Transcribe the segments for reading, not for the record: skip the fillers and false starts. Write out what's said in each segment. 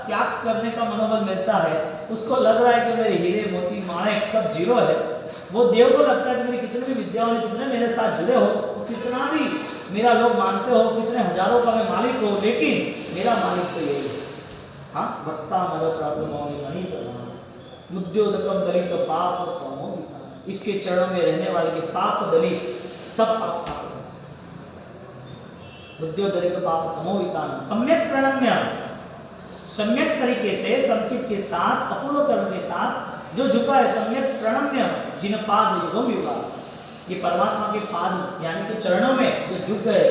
त्याग करने का मनोबल मिलता है, उसको लग रहा है कि मेरे हीरे मोती माणिक सब जीरो है, वो देव को लगता है कि मेरी कितनी भी विद्याओं में कितने मेरे साथ जुड़े हो, कितना भी मेरा लोग मानते हो, कितने हजारों का मैं मालिक हो, लेकिन मेरा मालिक तो यही है। हाँ, भक्ता मल प्राप्त नहीं करना मुद्योदकम दलित पाप कमो, इसके चरणों में रहने वाले के पाप दलित सब पाप साफ हो। मुद्योदलित पाप कमो विकान सम्यक प्रणम्य, सम्यक तरीके से संकित के साथ अपूर्व कर्म के साथ जो झुका है, सम्यक प्रणम्य जिन पाद युगम युगा, ये परमात्मा के पाद यानी कि चरणों में जो झुक गए,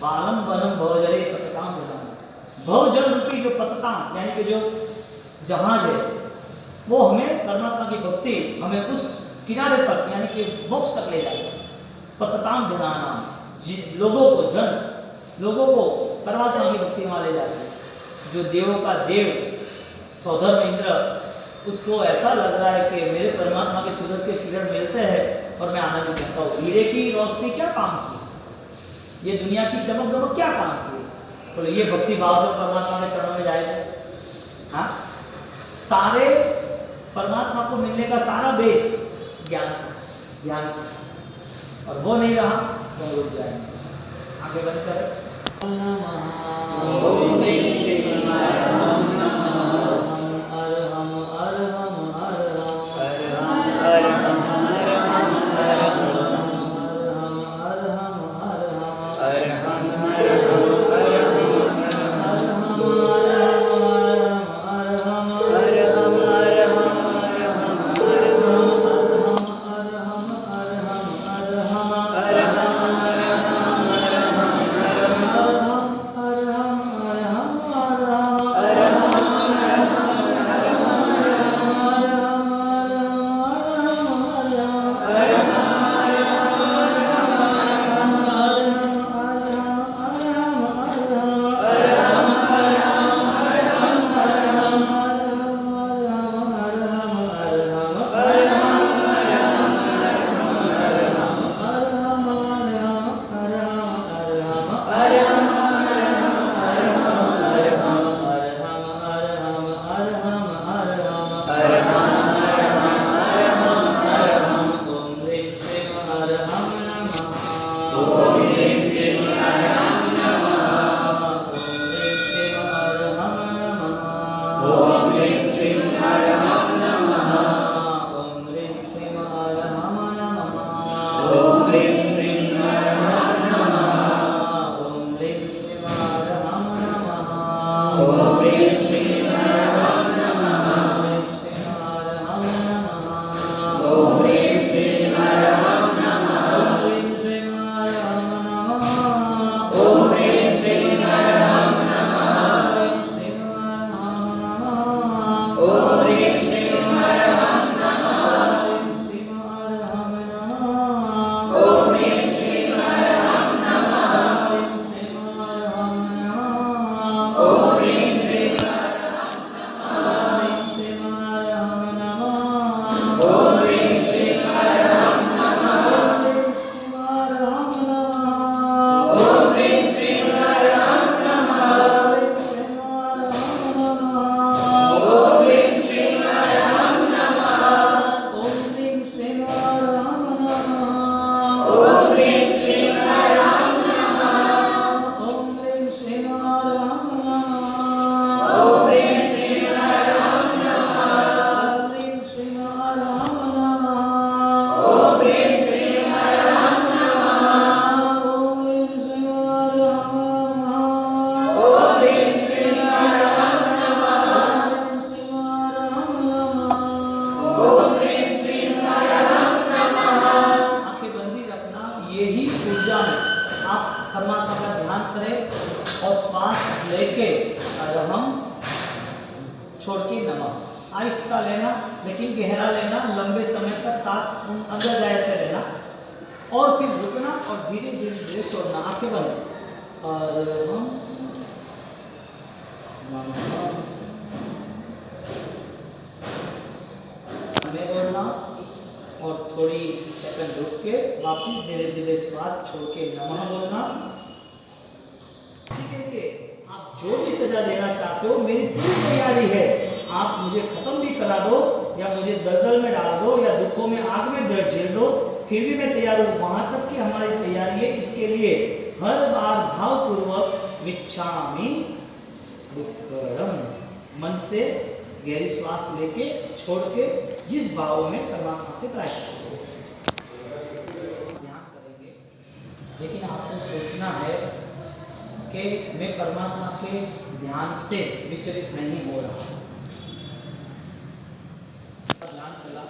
बालम बनम भवजले पतताम विधान, भवजल रूपी जो पतताम यानी कि जो जहाज है, वो हमें परमात्मा की भक्ति हमें उस किनारे तक यानी कि मोक्ष तक ले जाएगा। पतताम जनाना, लोगों को जन लोगों को परमात्मा की भक्ति में ले जाते हैं। जो देवों का देव सौधर्म इंद्र, उसको ऐसा लग रहा है कि मेरे परमात्मा के सूरज के किरण मिलते हैं और मैं आनंद करता हूँ। हीरे की रोशनी क्या काम की, ये दुनिया की चमक दमक क्या काम की, तो ये भक्ति भाव से परमात्मा के चरणों में जाएगा। हाँ, सारे परमात्मा को मिलने का सारा बेस ज्ञान ज्ञान, और वो नहीं रहा तो रुक जाएंगे। आगे बढ़ कर सजा देना चाहते हो, मेरी पूरी तैयारी है, आप मुझे खत्म भी करा दो या मुझे दलदल में डाल दो या दुखों में आग में झेल दो, फिर भी मैं तैयार हूँ। वहां तक की हमारी तैयारी है। इसके लिए हर बार भावपूर्वक विच्छामी दुक्कडम, मन से गहरी श्वास लेके छोड़ के जिस भाव में परमात्मा से प्रार्थना ध्यान करेंगे। लेकिन आपको सोचना है कि मैं परमात्मा के ध्यान से विचलित नहीं हो रहा। ध्यान चला,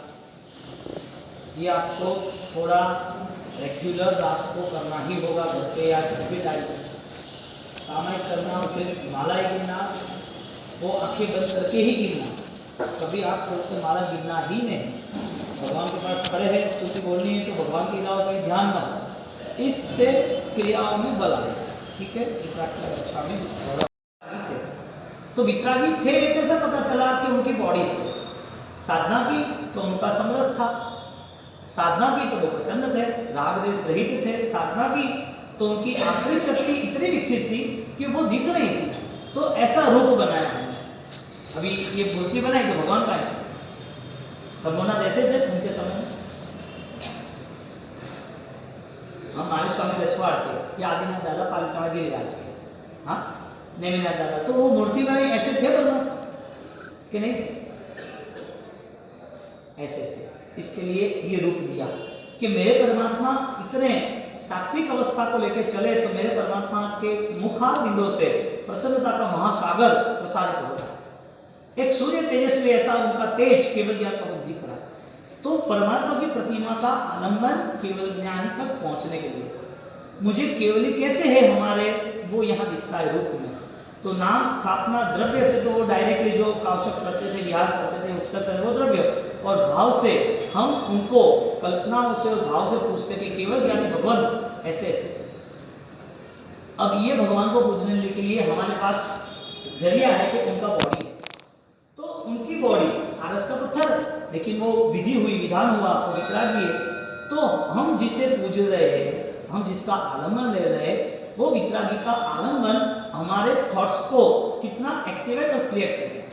ये आपको थोड़ा रेगुलर आपको करना ही होगा, घर पे या घर पे टाइम सामयिक करना, सिर्फ माला ही गिनना, वो आंखें बंद करके ही गिनना। कभी आप खोल के माला गिनना ही नहीं। भगवान के पास खड़े हैं, स्तुति बोलनी है तो भगवान के अलावा कहीं ध्यान ना हो, इससे क्रियाओं में बल आए। ठीक है, अच्छा में तो वितरागी थे, कैसे पता चला कि उनकी बॉडी से साधना की तो उनका समरस था, साधना की तो वो प्रसन्न थे, राग देश रहित थे, साधना की तो उनकी आंतरिक शक्ति इतनी विकसित थी कि वो दिख रही थी। तो ऐसा रूप बनाया है। अभी ये मूर्ति बनाई तो भगवान का ऐसा संबोधन ऐसे थे उनके समय में। हम महावीर स्वामी रछवाड़ के या आदिनाथ दादा पालिताना गिरिराज के, हाँ नेमिनाथ दादा, तो वो मूर्ति बनाई ऐसे थे भगवान कि नहीं थे? ऐसे थे। इसके लिए ये रूप दिया कि मेरे परमात्मा इतने सात्विक अवस्था को लेकर चले तो मेरे परमात्मा के मुखार बिंदु से प्रसन्नता का महासागर प्रसारित होता है। एक सूर्य तेजस्वी ऐसा उनका तेज केवल ज्ञान का दिख रहा है। तो परमात्मा की प्रतिमा का आलंबन केवल ज्ञान तक पहुंचने के लिए मुझे केवली कैसे है हमारे, वो यहाँ दिखता है रूप में। तो नाम स्थापना द्रव्य से तो वो डायरेक्टली जो आवश्यक करते थे, विहार करते थे, उपसर्ग से वो द्रव्य, और भाव से हम उनको कल्पनाओं से और भाव से पूछते कि केवल ज्ञानी भगवान ऐसे ऐसे। अब ये भगवान को पूजने के लिए हमारे पास जरिया है कि उनका बॉडी है, तो उनकी बॉडी आरस का पत्थर, लेकिन वो विधि हुई, विधान हुआ, वो वितरागी है। तो हम जिसे पूज रहे हैं, हम जिसका आलम्बन ले रहे हैं, वो वितरागी का आलम्बन हमारे थॉट्स को कितना एक्टिवेट और क्रिएट करता है।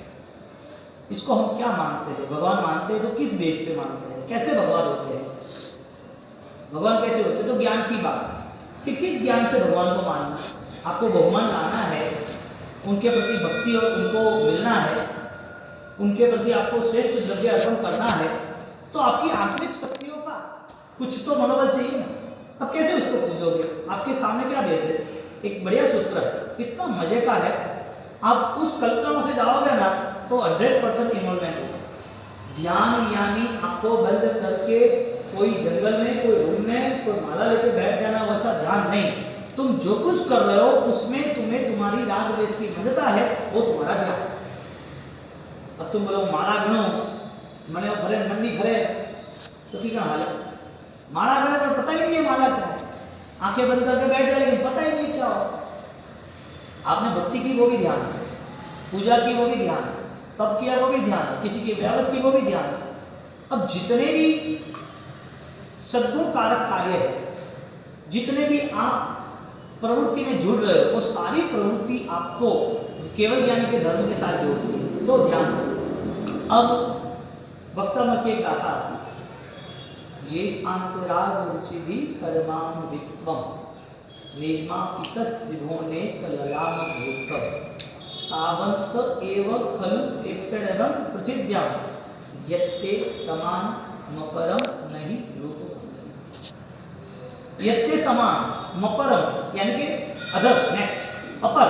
इसको हम क्या मानते हैं? भगवान मानते हैं तो किस बेस पे मानते हैं? कैसे भगवान होते हैं? भगवान कैसे होते हैं? तो ज्ञान की बात कि किस ज्ञान से भगवान को मानना। आपको भगवान लाना है, उनके प्रति भक्ति और उनको मिलना है, उनके प्रति आपको श्रेष्ठ द्रव्य अर्पण करना है, तो आपकी आंतरिक शक्तियों का कुछ तो मनोबल चाहिए ना। अब कैसे उसको पूजोगे? आपके सामने क्या बेस है? एक बढ़िया सूत्र है, इतना मजे का है। आप उस कल्पनाओं से जाओगे ना तो 100% इन्वॉल्वमेंट होगा। ध्यान यानी आपको बंद करके कोई जंगल में, कोई रूम में, कोई माला लेके बैठ जाना, वैसा ध्यान नहीं। तुम जो कुछ कर रहे हो उसमें तुम्हें तुम्हारी राग द्वेष की मदता है, वो तुम्हारा ध्यान। अब तुम बोलो माला गणो मैंने भरे मंदी भरे तो क्या हाल है? माला गणे पर पता ही नहीं है माला क्या है, आंखें बंद करके बैठ जाए लेकिन पता ही नहीं क्या हो। आपने भक्ति की वो भी ध्यान है, पूजा की वो भी ध्यान है, तप किया वो भी ध्यान है, किसी की व्यावस की वो भी ध्यान है। अब जितने भी सद्गुण कारक कार्य है, जितने भी आप प्रवृत्ति में जुड़ रहे हो, वो सारी प्रवृत्ति आपको केवल ज्ञानी के धर्म के साथ जोड़ती है। तो ध्यान। अब वक्ता में की एक गाथा आती है, ये शांत राग रुचि भी परमाम विश्वम निर्मा इतस त्रिभुवने कललाम भूतम तावंत एव खलु एप्यडरम पृथिव्याम यत्ते समान मपरम नहीं रूप संग। यत्ते समान मपरम यानी कि अदर, नेक्स्ट, अपर,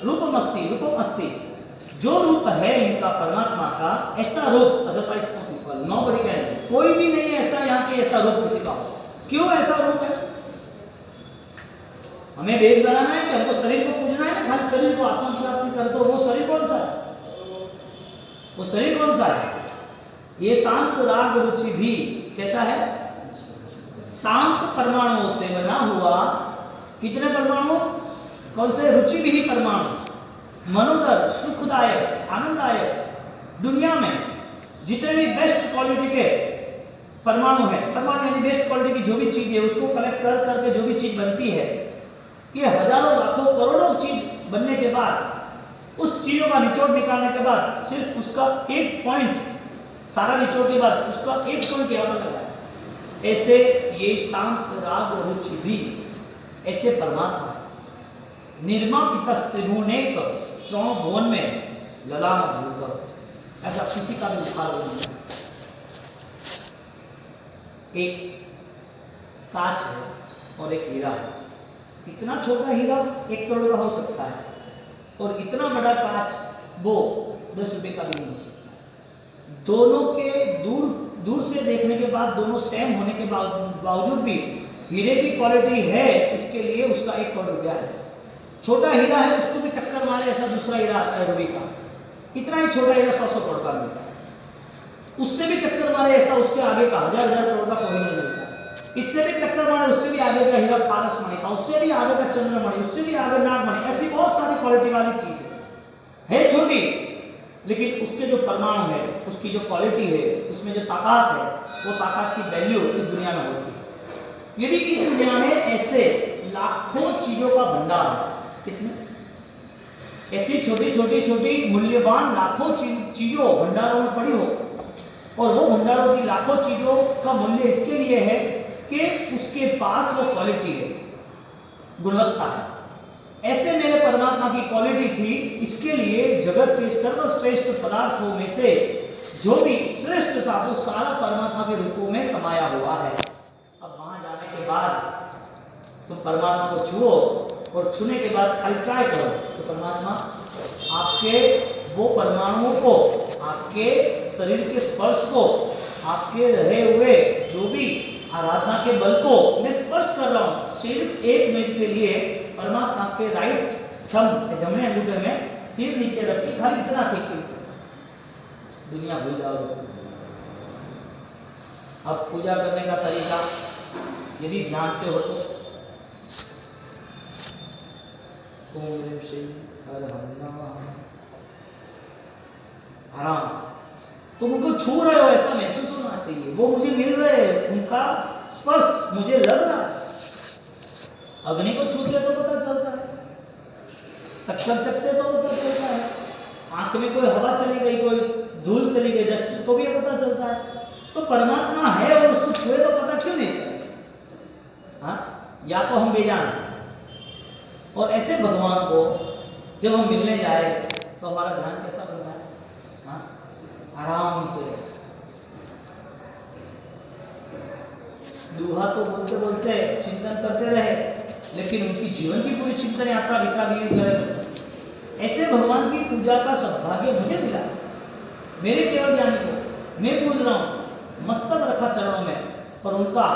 रूपम अस्ति, रूपम अस्ति, जो रूप है इनका परमात्मा का, ऐसा रूप अदरवाइज नोबडी कैन, कोई भी नहीं ऐसा यहाँ के ऐसा रूप किसी का हो। क्यों ऐसा रूप है? हमें बेस बनाना है कि हमको शरीर को पूजना है ना, खाली शरीर को आत्मा की प्राप्ति कर। तो वो शरीर कौन सा है? वो शरीर कौन सा है? ये शांत राग रुचि भी कैसा है? शांत परमाणुओं से बना हुआ। कितने परमाणु? कौन से? रुचि भी परमाणु, मनोदर, सुखदायक, आनंददायक। दुनिया में जितने भी बेस्ट क्वालिटी के परमाणु है, परमाणु यानी बेस्ट क्वालिटी की जो भी चीज है उसको कलेक्ट कर करके जो भी चीज बनती है, ये हजारों लाखों करोड़ों चीज बनने के बाद उस चीजों का निचोड़ निकालने के बाद सिर्फ उसका एक पॉइंट, सारा निचोड़ के बाद उसका एक पॉइंट यहाँ पर लगा है। ऐसे ये शांत राग रुचि भी, ऐसे परमात्मा निर्मापित त्रिभुवनेक त्रोण भुवन में ललाम भूत, ऐसा किसी का भी उदाहरण नहीं है। एक कांच है और एक हीरा है। इतना छोटा हीरा 1 करोड़ का हो सकता है और इतना बड़ा कांच वो 10 रुपए का भी नहीं हो सकता। दोनों के दूर दूर से देखने के बाद दोनों सेम होने के बावजूद भी हीरे की क्वालिटी है, इसके लिए उसका 1 करोड़ रुपया है। छोटा हीरा है, उसको भी टक्कर मारे ऐसा दूसरा हीरा आता है रुपये का, इतना ही छोटा हीरा 100 करोड़ का मिलता है। उससे भी टक्कर मारे ऐसा उसके आगे का 1000 करोड़ का कोई नहीं मिलता। इससे भी टक्कर मारे उससे भी आगे का हीरा पारस मणि का, उससे भी आगे का चंद्रमणि, उससे भी आगे नागमणि, ऐसी बहुत सारी क्वालिटी वाली चीज है छोटी, लेकिन उसके जो परमाणु है, उसकी जो क्वालिटी है, उसमें जो ताकत है, वो ताकत की वैल्यू इस दुनिया में होती है। यदि इस दुनिया में ऐसे लाखों चीजों का भंडार है, कितने ऐसी छोटी मूल्यवान लाखों चीजों भंडारों में पड़ी हो, और वो भंडारों की लाखों चीजों का मूल्य इसके लिए है कि उसके पास वो क्वालिटी है, गुणवत्ता है। ऐसे मेरे परमात्मा की क्वालिटी थी, इसके लिए जगत के सर्वश्रेष्ठ पदार्थों में से जो भी श्रेष्ठ था वो सारा परमात्मा के रूपों में समाया हुआ है। अब वहां जाने के बाद तुम परमात्मा को छुओ, और छूने के बाद खाली ट्राई करो तो परमात्मा आपके वो परमाणुओं को, आपके शरीर के स्पर्श को, आपके रहे हुए जो भी आराधना के बल को मैं स्पर्श कर रहा हूं, सिर्फ 1 मिनट के लिए परमात्मा के राइट थंब जमने अंगूठे में सिर नीचे रख के खाली इतना ठीक दुनिया भूल जाओगे। अब पूजा करने का तरीका यदि ध्यान से हो तो आराम से तुम उनको छू रहे हो ऐसा महसूस होना चाहिए, वो मुझे मिल रहे हैं, उनका स्पर्श मुझे लग रहा है। अग्नि को छूते तो पता चलता है, शक्कर चखते तो पता चलता है, आंख में कोई हवा चली गई, कोई धूल चली गई डस्ट तो भी पता चलता है। तो परमात्मा है और उसको छुए तो पता क्यों नहीं चलता? हाँ, या तो हम बेजान हैं, और ऐसे भगवान को जब हम मिलने जाए तो हमारा ध्यान कैसा बनता है? हाँ, आराम से दूहा तो बोलते बोलते चिंतन करते रहे, लेकिन उनकी जीवन की पूरी चिंतन यात्रा भिखारी करे। ऐसे भगवान की पूजा का सौभाग्य मुझे मिला, मेरे केवल ज्ञानी को मैं पूज रहा हूँ, मस्तक रखा चरणों में, और उनका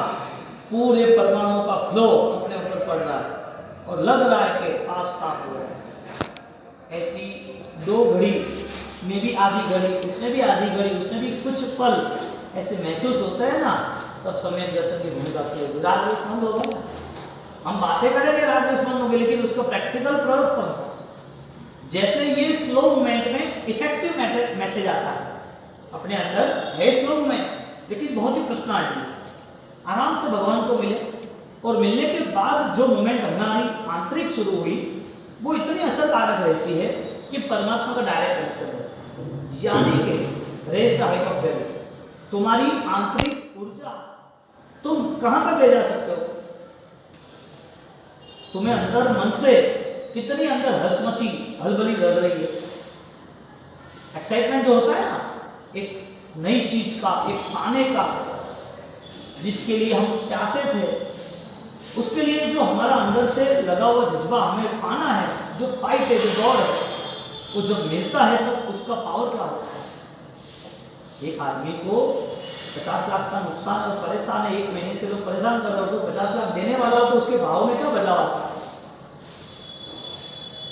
पूरे परमाणुओं का फ्लो अपने ऊपर पड़ रहा है और लग रहा है कि पाप साफ हो रहा है। ऐसी 2 घड़ी में भी आधी घड़ी, उसमें भी आधी घड़ी, उसमें भी कुछ पल ऐसे महसूस होते हैं ना, तब सम्यक दर्शन की भूमिका से होगी। राग स्मंद होगा ना, हम बातें करेंगे राग स्मंद होंगे, लेकिन उसका प्रैक्टिकल प्रयोग कौन सा? जैसे ये स्लो मूवमेंट में इफेक्टिव मैसेज आता है अपने अंदर है स्लो मूवमेंट, लेकिन बहुत ही पर्सनालिटी, आराम से भगवान को मिले, और मिलने के बाद जो मूवमेंट हमारी आंतरिक शुरू हुई वो इतनी असरकारक रहती है कि परमात्मा का डायरेक्ट कनेक्शन है। यानी कि raise the height of wave, तुम्हारी आंतरिक ऊर्जा तुम कहां पर ले जा सकते हो? तुम्हें अंदर मन से कितनी अंदर हचमची हलबली लग रही है, एक्साइटमेंट जो होता है ना, एक नई चीज का, एक पाने का, जिसके लिए हम प्यासे थे, उसके लिए जो हमारा अंदर से लगा हुआ जज्बा हमें पाना है, जो फाइट है, जो दौड़ है, वो जब मिलता है तो उसका पावर क्या होता है? एक आदमी को 50 लाख का नुकसान और परेशान है, 1 महीने से लोग परेशान कर रहे हो, तो 50 लाख देने वाला हो तो उसके भाव में क्या बदलाव आता है?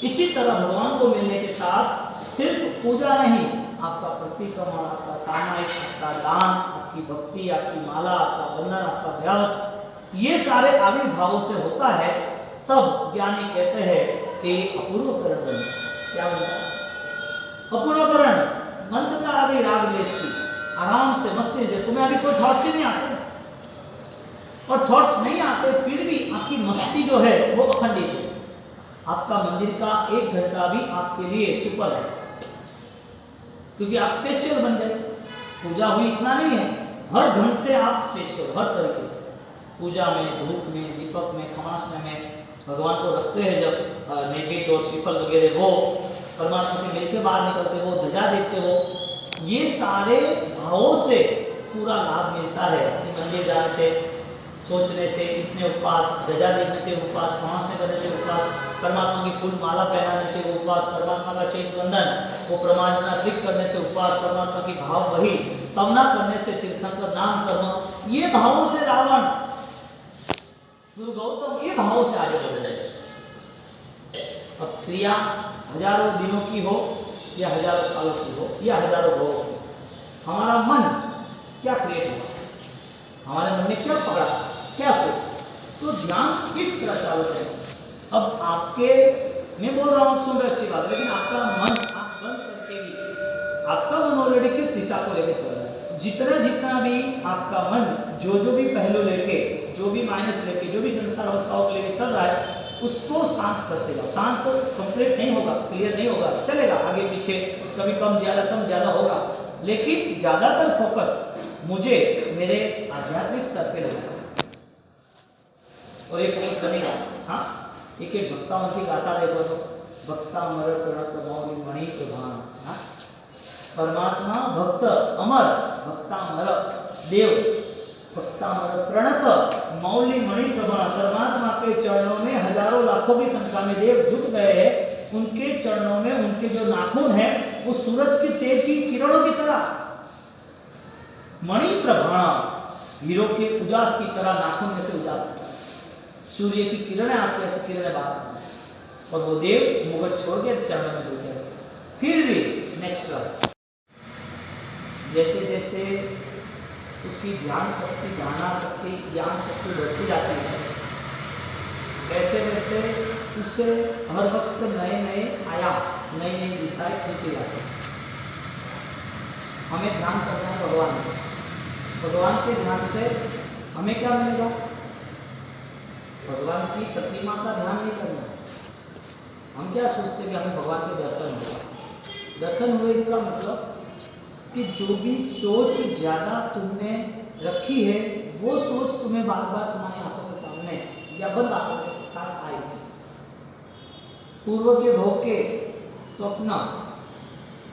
इसी तरह भगवान को मिलने के साथ सिर्फ पूजा नहीं, आपका प्रतिक्रमण, आपका सामायिक, आपका दान, आपकी भक्ति, आपकी माला, आपका वंदन, आपका व्रत, ये सारे आविर्भावों से होता है। तब ज्ञानी कहते हैं कि अपूर्वकरण बनता है। क्या बनता है? अपूर्वकरण, मंद का अभी राग लेस की, आराम से मस्ती से, तुम्हें अभी कोई थॉट्स ही नहीं आते, और थॉट्स नहीं आते फिर भी आपकी मस्ती जो है वो अखंडित है। आपका मंदिर का 1 घंटा भी आपके लिए सुपर है, क्योंकि आप स्पेशल बन गए। पूजा हुई इतना नहीं है, हर ढंग से आप स्पेशल, हर तरीके से पूजा में, धूप में, दीपक में, खमासने में भगवान को रखते हैं, जब नैवेद्य और श्रीफल वगैरह वो परमात्मा से मिलके बाहर निकलते हो, ध्वजा देखते हो, ये सारे भावों से पूरा लाभ मिलता है कि मंदिर जाने से, सोचने से, इतने उपवास, ध्वजा देखने से उपवास, खमासने करने से उपवास, परमात्मा की फूल माला पहनाने से उपवास, परमात्मा का चैत्र वंदन, वो प्रमाणना क्लिक करने से उपवास, परमात्मा की भाव वही स्तवना करने से, तीर्थंकर नाम कर्म, ये भावों से रावण, गुरु गौतम ये भावों से आगे बढ़ रहे। अब क्रिया हजारों दिनों की हो या हजारों सालों की हो या हजारों भवों की, हमारा मन क्या क्रिएट हुआ, हमारे मन ने क्या पकड़ा, क्या सोचा, तो ध्यान इस तरह चालू है। अब आपके, मैं बोल रहा हूँ सुन रहे अच्छी बात, लेकिन आपका मन आप बंद करके भी, आपका मन ऑलरेडी किस दिशा को लेकर चल रहा है, जितना जितना भी आपका मन जो भी पहलू लेके, जो भी माइनस लेके, जो भी संसार अवस्थाओं को लेके चल रहा है, उसको शांत करते जाओ। शांत तो कंप्लीट नहीं होगा, क्लियर नहीं होगा, चलेगा आगे पीछे, कभी कम ज्यादा होगा, लेकिन ज्यादातर फोकस मुझे मेरे आध्यात्मिक स्तर पे लगाना और ये फोकस करेगा। हाँ, एक एक भक्ताओं की गाथा देखो तो, भक्ता अमर प्रणत मौली मणि प्रधान, हाँ? परमात्मा भक्त अमर, भक्ता अमर देव, भक्ता अमर प्रणत मौली मणि प्रधान। परमात्मा के चरणों में हजारों लाखों की संख्या में देव झुक गए हैं, उनके चरणों में उनके जो नाखून है वो सूरज के तेज की किरणों की तरह, मणि प्रभाण, हीरो के उजास की तरह नाखून में से उजास होता है, सूर्य की किरणें आपके ऐसे किरणें बाहर, और वो देव मुगट छोड़ के चरणों में जुड़ गए। फिर भी नेचुरल, जैसे जैसे उसकी ध्यान शक्ति, ध्याना शक्ति, ज्ञान शक्ति बढ़ती जाती है, वैसे वैसे उससे हर वक्त नए नए आयाम, नई नई दिशाएं खुलती जाती है। हमें ध्यान करना है भगवान को, भगवान के ध्यान से हमें क्या मिलेगा, भगवान की प्रतिमा का ध्यान नहीं करना। हम क्या सोचते हैं कि हमें भगवान के दर्शन हुए, दर्शन हुए इसका मतलब कि जो भी सोच ज़्यादा तुमने रखी है वो सोच तुम्हें बार बार तुम्हारी आंखों के सामने या बंद आंखों के साथ आएगी। पूर्व के भोग के स्वप्न,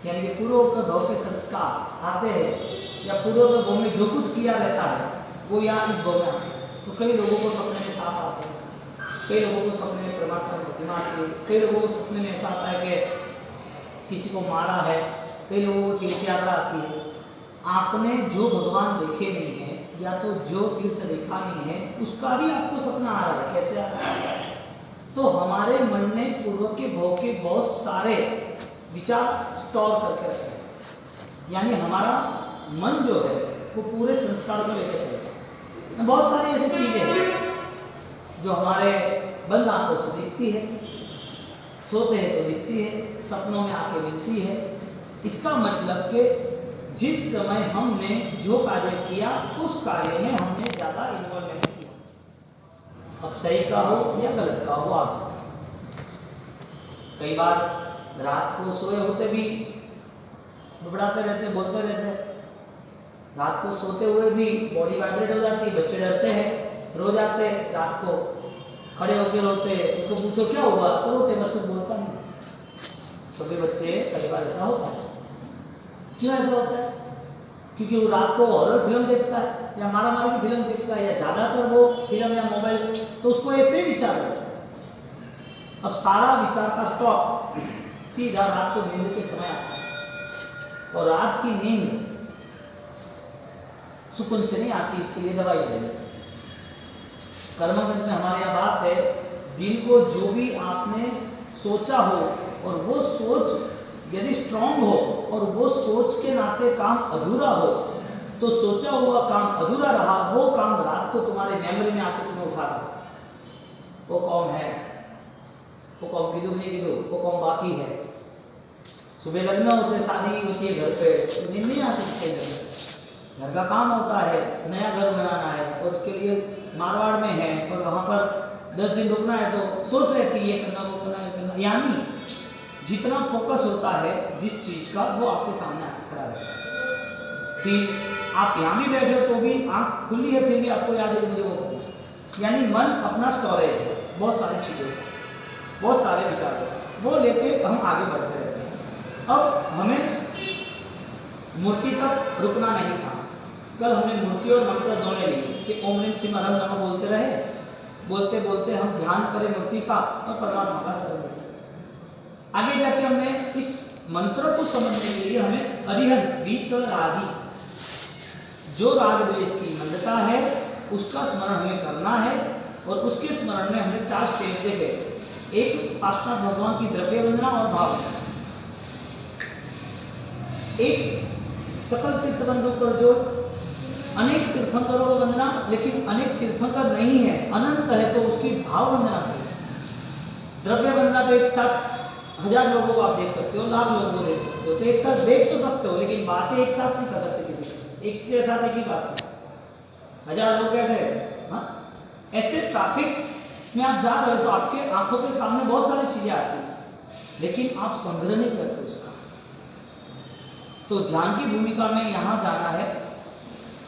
यानी कि पूर्व के भोग के संस्कार आते हैं, या पूर्व के भोग में जो कुछ किया रहता है वो यहाँ इस भोग में आते हैं। तो कई लोगों को सपने में सांप आते हैं, कई लोगों को सपने में परमात्मा की प्रतिमा आती है, कई लोगों को सपने में ऐसा आता है कि किसी को मारा है, कई लोगों को तीर्थ यात्रा आती है। आपने जो भगवान देखे नहीं है या तो जो तीर्थ देखा नहीं है उसका भी आपको सपना आ रहा है, कैसे आ रहा है? तो हमारे मन ने पूर्व के भोग के बहुत सारे विचार स्टोर करके रखे, यानी हमारा मन जो है वो पूरे संस्कार को लेकर चलता है। बहुत सारी ऐसी चीजें हैं जो हमारे बंद आंखों से दिखती है, सोते हैं तो दिखती है, सपनों में आके मिलती है। इसका मतलब कि जिस समय हमने जो कार्य किया उस कार्य में हमने ज़्यादा इन्वॉल्वमेंट किया, अब सही का हो या गलत का हो आप। कई बार रात को सोए होते भी बड़बड़ाते रहते, बोलते रहते, रात को सोते हुए भी बॉडी वाइब्रेट हो जाती है, बच्चे डरते हैं, रो जाते, रात को खड़े होकर रोते, उसको पूछो क्या हुआ तो रोते, बस कुछ बोलता नहीं। छोटे बच्चे कई बार ऐसा होता है। क्यों ऐसा होता है? क्योंकि वो रात को हॉरर फिल्म देखता है या मारा मारी की फिल्म देखता है, या ज़्यादातर वो फिल्म या मोबाइल, तो उसको ऐसे ही विचार होता है। अब सारा विचार का स्टॉक सीधा रात को नींद के समय आता है, और रात की नींद सुकून से नहीं आती, इसके लिए दवाई लेनी। कर्मगंज में हमारे यहाँ बात है, दिन को जो भी आपने सोचा हो और वो सोच यदि स्ट्रांग हो और वो सोच के नाते काम अधूरा हो, तो सोचा हुआ काम अधूरा रहा, वो काम रात को तुम्हारे मेमोरी में आके तुम्हें उठा रहा, वो कौन है, वो कौन कीधु नहीं कीधु, वो कौन बाकी है। सुबह लगना होते, शादी होती है घर पे, तो नींद नहीं आती किसके घर, घर का काम होता है, नया घर बनाना है और उसके लिए मारवाड़ में है और वहाँ पर 10 दिन रुकना है तो सोच रहे कि ये करना वो करना ये करना, यानी जितना फोकस होता है जिस चीज का वो आपके सामने आके खड़ा रहता है। कि आप यहाँ भी बैठे हो तो भी आँख खुली है फिर भी आपको याद है मुझे वो करना है। यानी मन अपना स्टोरेज है, बहुत सारी चीज़ें, बहुत सारे विचार वो लेके हम आगे बढ़ते रहते हैं। अब हमें मूर्ति तक रुकना नहीं था। कल हमने मूर्ति और मंत्र दोनों लिए कि ओम ह्रीं सिंह हरम नमः बोलते रहे, बोलते बोलते हम ध्यान करें मूर्ति का और परमात्मा का शरण लें। आगे जाके हमने इस मंत्र को समझने के लिए हमें अरिहंत वीतरागी, जो राग द्वेष की मंदता है उसका स्मरण हमें करना है। और उसके स्मरण में हमने 4 स्टेज देखे। एक पार्श्वनाथ भगवान की द्रव्य वंदना और भाव वंदना, एक सकल तीर्थ बंधु पर जो अनेक तीर्थंकरों को वंदना, लेकिन अनेक तीर्थंकर नहीं है, अनंत है तो उसकी भाव वंदना करें। द्रव्य वंदना तो एक साथ 1000 लोगों को आप देख सकते हो, लाख लोगों को देख सकते हो, तो एक साथ देख तो सकते हो, लेकिन बातें एक साथ नहीं कर सकते किसी से। एक के साथ एक ही बात, 1000 लोग बैठे हैं, हाँ ऐसे ट्रैफिक में आप जा रहे हो तो आपके आंखों के सामने बहुत सारी चीजें आती हैं, लेकिन आप संग्रह नहीं करते उसका। तो ध्यान की भूमिका में यहां जाना है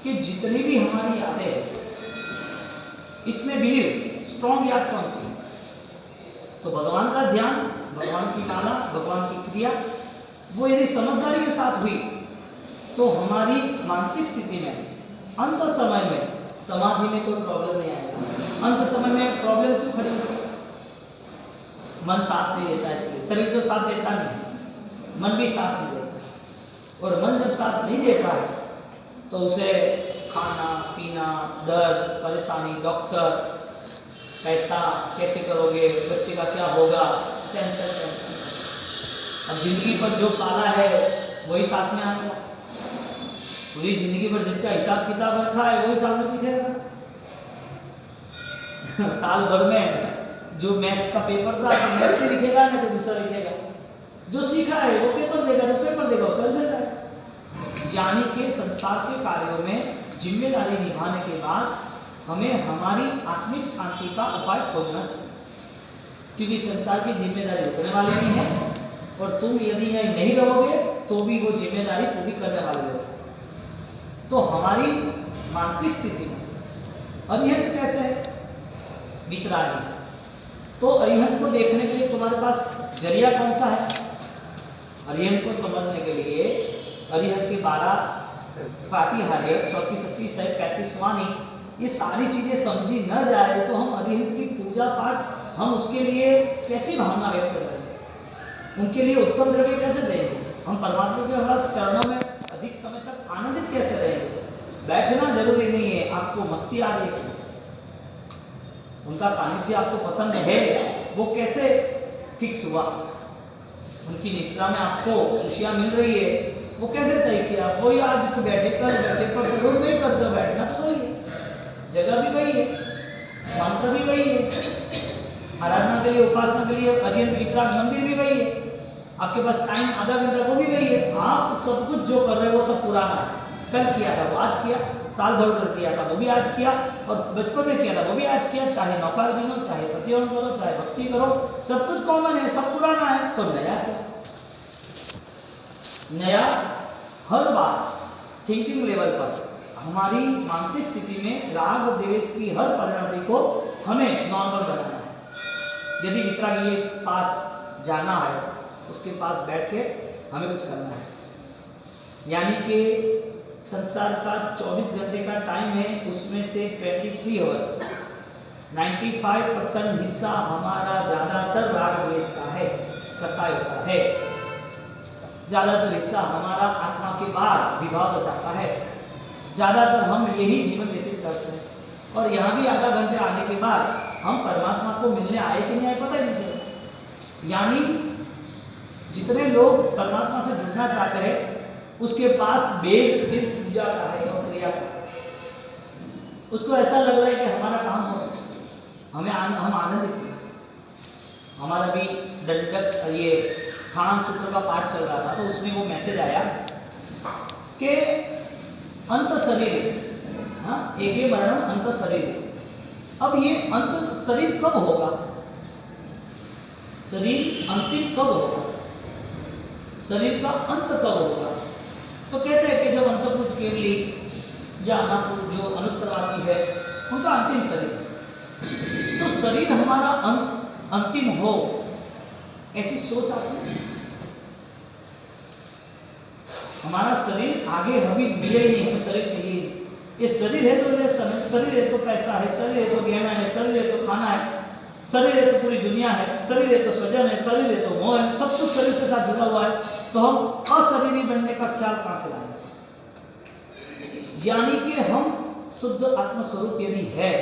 कि जितनी भी हमारी यादें हैं इसमें बिलीव स्ट्रॉन्ग याद कौन सी है? तो भगवान का ध्यान, भगवान की माला, भगवान की क्रिया, वो यदि समझदारी के साथ हुई तो हमारी मानसिक स्थिति में अंत समय में समाधि में कोई प्रॉब्लम नहीं आएगा। अंत समय में प्रॉब्लम क्यों खड़ी होती है? मन साथ नहीं देता, इसलिए शरीर तो साथ देता नहीं, मन भी साथ नहीं देता। और मन जब साथ नहीं देता है तो उसे खाना पीना, दर्द, परेशानी, डॉक्टर, पैसा कैसे करोगे, बच्चे का क्या होगा, टेंशन। अब जिंदगी पर जो पाला है वही साथ में आएगा। पूरी जिंदगी पर जिसका हिसाब किताब रखा है वही सामने दिखेगा। साल भर में जो मैथ्स का पेपर था तो मैथ्स ही लिखेगा ना, तो दूसरा लिखेगा। जो सीखा है वो पेपर देगा, जो पेपर देगा उसका रिजल्ट आएगा। यानी कि संसार के कार्यों में जिम्मेदारी निभाने के बाद हमें हमारी आत्मिक शांति का उपाय खोजना चाहिए, क्योंकि संसार की जिम्मेदारी रुकने वाली नहीं है और तुम यदि यह नहीं रहोगे तो भी वो जिम्मेदारी पूरी करने वाले हो। तो हमारी मानसिक स्थिति में अरिहंत कैसे है? वितरागी। तो अरिहंत को देखने के लिए तुम्हारे पास जरिया कौन सा है? अरिहंत को समझने के लिए अरिहंत के 12 प्रातिहार्य, 34 37 35 वाणी, ये सारी चीजें समझी न जाए तो हम अरिहंत की पूजा पाठ हम उसके लिए कैसी भावना व्यक्त करेंगे, उनके लिए उत्तम द्रव्य कैसे देंगे, हम परमात्मा के हमारे चरणों में अधिक समय तक आनंदित कैसे रहेंगे। बैठना जरूरी नहीं है, आपको मस्ती आ रही है, उनका सानिध्य आपको पसंद है, वो कैसे फिक्स हुआ, उनकी निष्ठा में आपको खुशियाँ मिल रही है, वो कैसे तय किया। वही आज तो बैठे कर रोज नहीं करते, बैठना तो वही है, जगह भी वही है, मंत्र भी वही है, आराधना के लिए उपासना के लिए अरिहंत वितराग मंदिर भी वही है, आपके पास टाइम आधा घंटा वो भी वही है। आप सब कुछ जो कर रहे हो वो सब पुराना है, कल किया था वो आज किया, साल भर कर किया था वो भी आज किया, और बचपन में किया था वो भी आज किया। चाहे नौकरी हो, चाहे प्रतिवन करो, चाहे भक्ति करो, सब कुछ कॉमन है, सब पुराना है। तो नया क्या? नया हर बात थिंकिंग लेवल पर हमारी मानसिक स्थिति में राग द्वेष की हर परिणति को हमें नॉर्मल बनाना है। यदि वितरागी के पास जाना है उसके पास बैठ के हमें कुछ करना है, यानी कि संसार का 24 घंटे का टाइम है, उसमें से 23 आवर्स 95% हिस्सा हमारा ज़्यादातर राग द्वेष का है, कसाय होता है। ज़्यादातर हिस्सा हमारा आत्मा के बाद विभाव बसाता है। ज़्यादातर हम यही जीवन व्यतीत करते हैं, और यहाँ भी आधा घंटे आने के बाद हम परमात्मा को मिलने आए कि नहीं आए पता ही नहीं चला। यानी जितने लोग परमात्मा से जुड़ना चाहते हैं उसके पास बेस सिर्फ पूजा का है और क्रिया का। उसको ऐसा लग रहा है कि हमारा काम हो रहा है, हम आनंदित हैं। हमारा भी दंडक ये खान सूत्र का पाठ चल रहा था, तो उसमें वो मैसेज आया कि अंत शरीर, हाँ, एके मरणम अंत शरीर, अब ये अंत शरीर कब होगा, शरीर अंतिम कब होगा, शरीर का अंत कब होगा? तो कहते हैं कि जब अंतर्भूत केवली या अनापुर जो अनुत्तरवासी है उनका अंतिम शरीर, तो शरीर हमारा अंतिम हो ऐसी सोच आती है। हमारा शरीर आगे अभी मिले ही नहीं, हमें शरीर चाहिए नहीं। ये शरीर है तो ये शरीर है तो पैसा है, शरीर है तो गहना है, शरीर है तो खाना है, शरीर है तो पूरी दुनिया है, शरीर है तो स्वजन है, शरीर है तो मोह है, सब कुछ शरीर के साथ जुड़ा हुआ है। तो हम अशरीरी बनने का ख्याल कहां से लाएंगे? यानी कि हम शुद्ध आत्मस्वरूप यदि है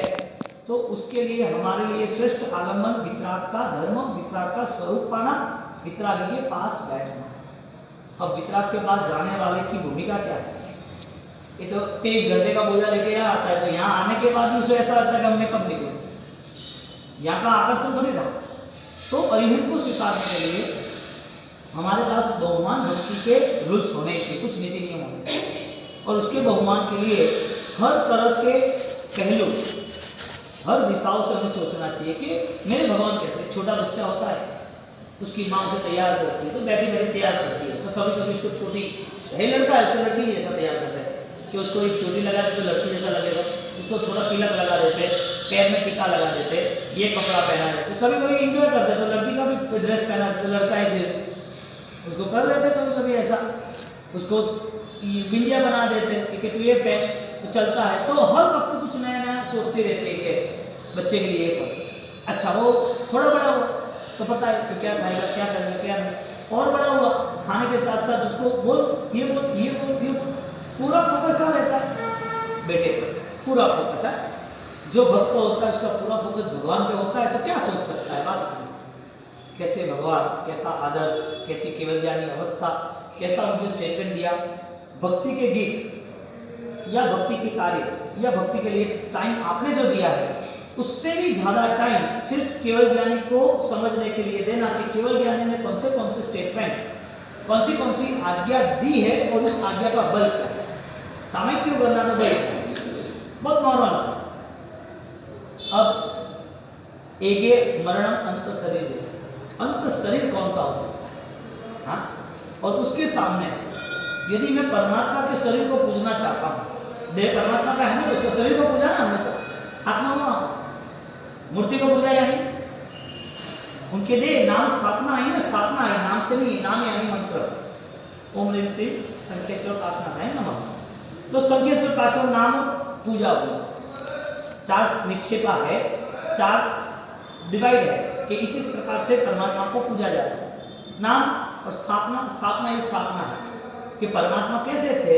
तो उसके लिए हमारे लिए श्रेष्ठ आलम्बन वितराग का धर्म, वितराग का स्वरूप पाना, वितराग के पास बैठना। अब वितराग के पास जाने वाले की भूमिका क्या है? ये तो 23 घंटे का बोझा लेके यहाँ आता है, तो यहाँ आने के बाद भी उसे ऐसा लगता है कि हमने कब निकले, यहाँ का आकर्षण बने रहा। तो अरिहंत को स्वीकारने के लिए हमारे पास बहुमान भक्ति के रूल्स होने चाहिए, कुछ नीति नियम होने चाहिए, और उसके बहुमान के लिए हर तरह के पहलू, हर दिशाओं से हमें सोचना चाहिए कि मेरे भगवान कैसे। छोटा बच्चा होता है, उसकी माँ उसे तैयार करती है, तो बैठी बैठी तैयार करती है, तो कभी कभी उसको छोटी है, लड़का है उसको लड़की जैसा तैयार करते हैं कि उसको एक चोटी लगा दे तो लड़की जैसा लगेगा, उसको थोड़ा तिलक लगा देते, पैर में टीका लगा देते, ये कपड़ा पहना देते, कभी कभी इंजॉय करते तो लड़की का भी ड्रेस पहना देते, तो लड़का है उसको कर देते, कभी कभी ऐसा उसको बिंदिया बना देते कि तू ये पहन, तो चलता है। तो हर वक्त कुछ नया नया सोचते रहते हैं कि बच्चे के लिए कर। अच्छा, वो थोड़ा बड़ा हुआ तो पता है कि क्या खाएगा, क्या करेगा, क्या नहीं। और बड़ा हुआ, खाने के साथ साथ उसको बोल ये बोल ये बोल ये बोल, पूरा फोकस कहाँ रहता है? बेटे पर पूरा फोकस है। जो भक्त होता है उसका पूरा फोकस भगवान पे होता है, तो क्या सोच सकता है? बात कैसे भगवान, कैसा आदर्श, कैसी केवल ज्ञानी अवस्था, कैसा उनको स्टेटमेंट दिया। भक्ति के गीत या भक्ति के कार्य या भक्ति के लिए टाइम आपने जो दिया है, उससे भी ज्यादा टाइम सिर्फ केवल ज्ञानी को समझने के लिए देना कि केवल ज्ञानी ने कौन से स्टेटमेंट, कौन सी आज्ञा दी है और उस आज्ञा का बल क्या है। सामयिक क्यों करना, तो भाई बहुत नॉर्मल। अब एगे मरणम अंत शरीर, अंत शरीर कौन सा हो सकता है? हाँ, और उसके सामने यदि मैं परमात्मा के शरीर को पूजना चाहता हूँ, देह परमात्मा का है ना, तो उसको शरीर को पूजा ना, हमने तो आत्मा हुआ, मूर्ति को पूजा या नहीं? उनके देह नाम स्थापना आई ना, स्थापना आई नाम से नहीं, नाम यानी मंत्र। ओम ह्रीं श्रीं शंखेश्वर काष्णाय नमः। तो शंखेश्वर काष्ण नाम पूजा हुआ, 4 निक्षेपा है, 4 डिवाइड है कि इसी प्रकार से परमात्मा को पूजा जाता है। नाम और स्थापना, स्थापना ये स्थापना है कि परमात्मा कैसे थे